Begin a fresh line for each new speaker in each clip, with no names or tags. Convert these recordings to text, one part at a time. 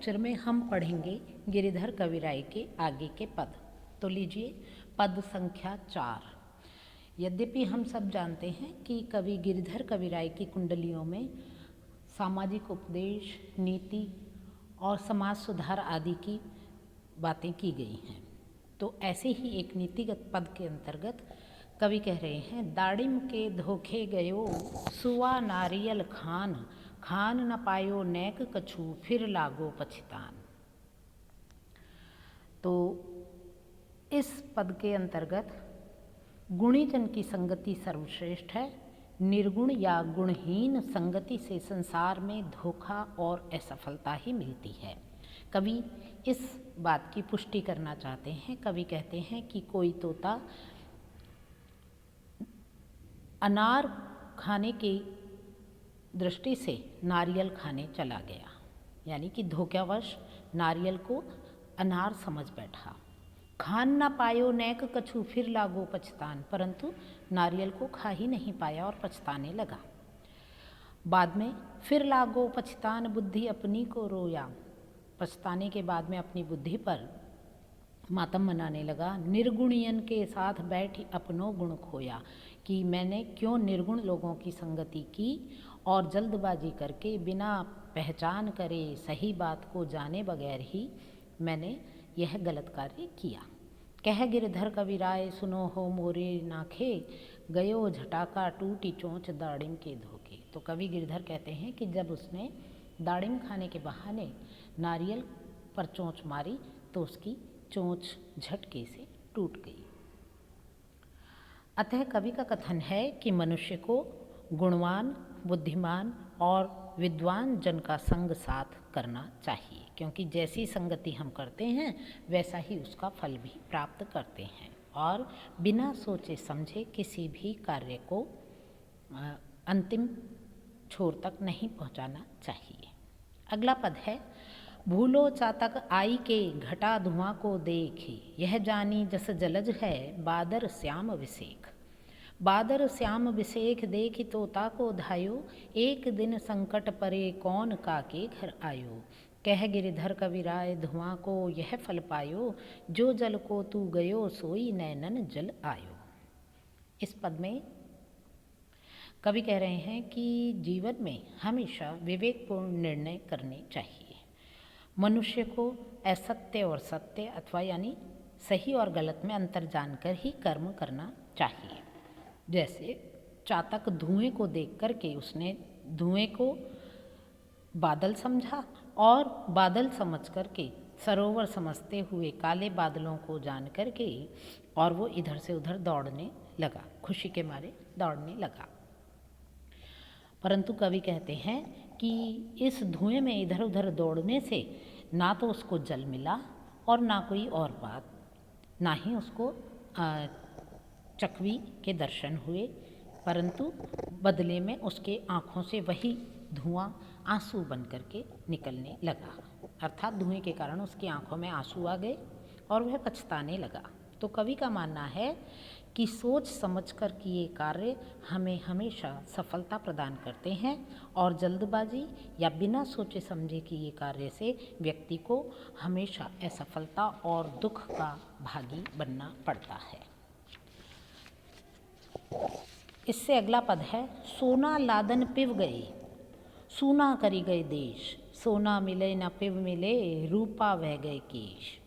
Lecture में हम पढ़ेंगे गिरिधर कविराय के आगे के पद। तो लीजिए पद संख्या 4। यद्यपि हम सब जानते हैं कि कवि गिरिधर कविराय की कुंडलियों में सामाजिक उपदेश, नीति और समाज सुधार आदि की बातें की गई हैं। तो ऐसे ही एक नीतिगत पद के अंतर्गत कवि कह रहे हैं, दाड़िम के धोखे गयो सुआ नारियल खान, खान न पायो नैक कछु फिर लागो पछतान। तो इस पद के अंतर्गत गुणीजन की संगति सर्वश्रेष्ठ है। निर्गुण या गुणहीन संगति से संसार में धोखा और असफलता ही मिलती है। कवि इस बात की पुष्टि करना चाहते हैं। कवि कहते हैं कि कोई तोता अनार खाने की दृष्टि से नारियल खाने चला गया, यानी कि धोखावश नारियल को अनार समझ बैठा। खान ना पायो नैक कछु फिर लागो पछतान, परंतु नारियल को खा ही नहीं पाया और पछताने लगा। बाद में फिर लागो पछतान, बुद्धि अपनी को रोया। पछताने के बाद में अपनी बुद्धि पर मातम मनाने लगा। निर्गुणियन के साथ बैठ अपनों गुण खोया, कि मैंने क्यों निर्गुण लोगों की संगति की और जल्दबाजी करके बिना पहचान करे सही बात को जाने बगैर ही मैंने यह गलत कार्य किया। कह गिरधर कविराय सुनो हो मोरे नाखे, गयो झटाका टूटी चोंच दाड़िम के धोखे। तो कवि गिरधर कहते हैं कि जब उसने दाड़िम खाने के बहाने नारियल पर चोंच मारी तो उसकी चोंच झटके से टूट गई। अतः कवि का कथन है कि मनुष्य को गुणवान, बुद्धिमान और विद्वान जन का संग साथ करना चाहिए, क्योंकि जैसी संगति हम करते हैं वैसा ही उसका फल भी प्राप्त करते हैं, और बिना सोचे समझे किसी भी कार्य को अंतिम छोर तक नहीं पहुंचाना चाहिए। अगला पद है, भूलो चातक आई के घटा धुआं को देखी, यह जानी जस जलज है बादर श्याम विसेख। बादर श्याम विसेख देखी तोता को धायो, एक दिन संकट परे कौन काके घर आयो। कह गिरिधर कविराय धुआं को यह फल पायो, जो जल को तू गयो सोई नैनन जल आयो। इस पद में कवि कह रहे हैं कि जीवन में हमेशा विवेकपूर्ण निर्णय करने चाहिए। मनुष्य को असत्य और सत्य अथवा यानी सही और गलत में अंतर जानकर ही कर्म करना चाहिए। जैसे चातक धुएं को देख करके उसने धुएं को बादल समझा और बादल समझ करके सरोवर समझते हुए काले बादलों को जान करके और वो इधर से उधर दौड़ने लगा, खुशी के मारे दौड़ने लगा। परंतु कवि कहते हैं कि इस धुएं में इधर उधर दौड़ने से ना तो उसको जल मिला और ना कोई और बात, ना ही उसको चकवी के दर्शन हुए, परंतु बदले में उसके आँखों से वही धुआं आंसू बन करके निकलने लगा। अर्थात धुएं के कारण उसकी आँखों में आंसू आ गए और वह पछताने लगा। तो कवि का मानना है कि सोच समझ कर किए कार्य हमें हमेशा सफलता प्रदान करते हैं, और जल्दबाजी या बिना सोचे समझे किए कार्य से व्यक्ति को हमेशा असफलता और दुख का भागी बनना पड़ता है। इससे अगला पद है, सोना लादन पिव गए सूना करी गए देश, सोना मिले न पिव मिले रूपा वह गए केश।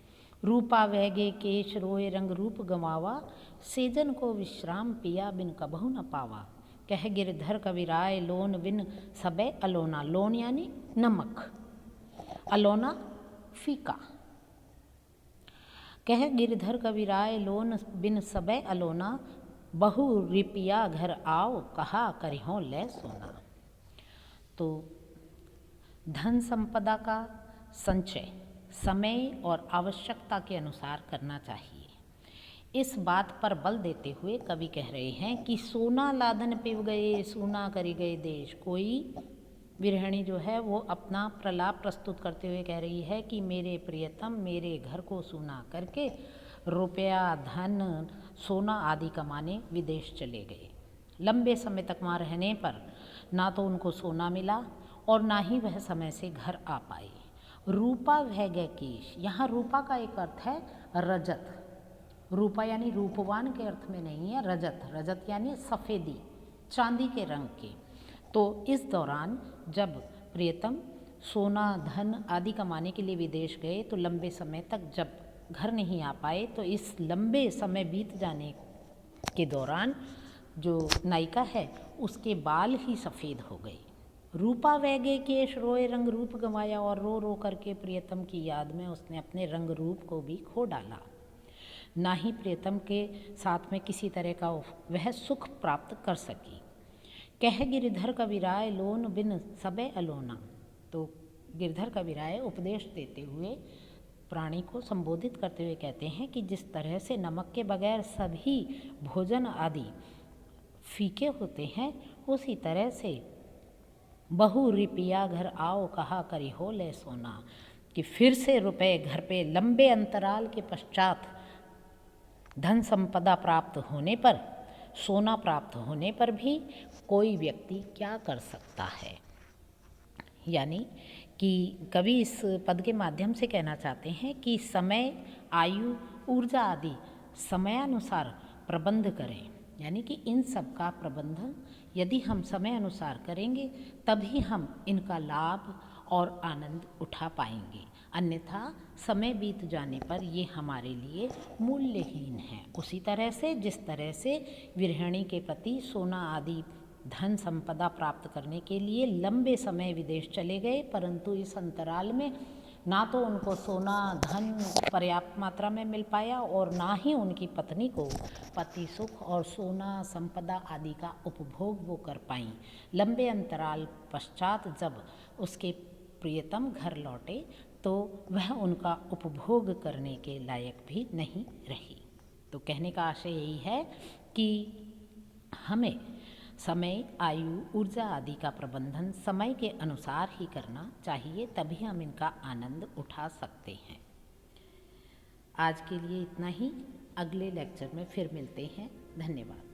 रूपा वह गए केश रोए रंग रूप गंवावा, सेजन को विश्राम पिया बिन कबहु न पावा। कह गिरधर कविराय लोन बिन सबे अलोना। लोन यानी नमक, अलोना फीका। कह गिरधर कविराय लोन बिन सबे अलोना, बहु रिपिया घर आओ कहा करिहों ले सोना। तो धन संपदा का संचय समय और आवश्यकता के अनुसार करना चाहिए। इस बात पर बल देते हुए कवि कह रहे हैं कि सोना लादन पिव गए सूना करी गए देश। कोई विरहिणी जो है वो अपना प्रलाप प्रस्तुत करते हुए कह रही है कि मेरे प्रियतम मेरे घर को सूना करके रुपया धन सोना आदि कमाने विदेश चले गए। लंबे समय तक वहाँ रहने पर ना तो उनको सोना मिला और ना ही वह समय से घर आ पाए। रूपा भैगे केश, यहाँ रूपा का एक अर्थ है रजत। रूपा यानी रूपवान के अर्थ में नहीं है, रजत, रजत यानी सफ़ेदी, चांदी के रंग के। तो इस दौरान जब प्रियतम सोना धन आदि कमाने के लिए विदेश गए तो लंबे समय तक जब घर नहीं आ पाए, तो इस लंबे समय बीत जाने के दौरान जो नायिका है उसके बाल ही सफ़ेद हो गए। रूपा वैगे केश रोए रंग रूप गंवाया, और रो रो करके प्रियतम की याद में उसने अपने रंग रूप को भी खो डाला। ना ही प्रियतम के साथ में किसी तरह का वह सुख प्राप्त कर सकी। कह गिरधर कविराय लोन बिन सबे अलोना, तो गिरधर कविराय उपदेश देते हुए प्राणी को संबोधित करते हुए कहते हैं कि जिस तरह से नमक के बगैर सभी भोजन आदि फीके होते हैं, उसी तरह से बहु रुपया घर आओ कहा करी हो ले सोना, कि फिर से रुपए घर पे लंबे अंतराल के पश्चात धन संपदा प्राप्त होने पर, सोना प्राप्त होने पर भी कोई व्यक्ति क्या कर सकता है। यानी कि कवि इस पद के माध्यम से कहना चाहते हैं कि समय, आयु, ऊर्जा आदि समयानुसार प्रबंध करें। यानी कि इन सब का प्रबंधन यदि हम समय अनुसार करेंगे तभी हम इनका लाभ और आनंद उठा पाएंगे, अन्यथा समय बीत जाने पर ये हमारे लिए मूल्यहीन है। उसी तरह से जिस तरह से गृहिणी के पति सोना आदि धन संपदा प्राप्त करने के लिए लंबे समय विदेश चले गए, परंतु इस अंतराल में ना तो उनको सोना धन पर्याप्त मात्रा में मिल पाया और ना ही उनकी पत्नी को पति सुख और सोना संपदा आदि का उपभोग वो कर पाईं। लंबे अंतराल पश्चात जब उसके प्रियतम घर लौटे तो वह उनका उपभोग करने के लायक भी नहीं रही। तो कहने का आशय यही है कि हमें समय, आयु, ऊर्जा आदि का प्रबंधन समय के अनुसार ही करना चाहिए, तभी हम इनका आनंद उठा सकते हैं। आज के लिए इतना ही, अगले लेक्चर में फिर मिलते हैं। धन्यवाद।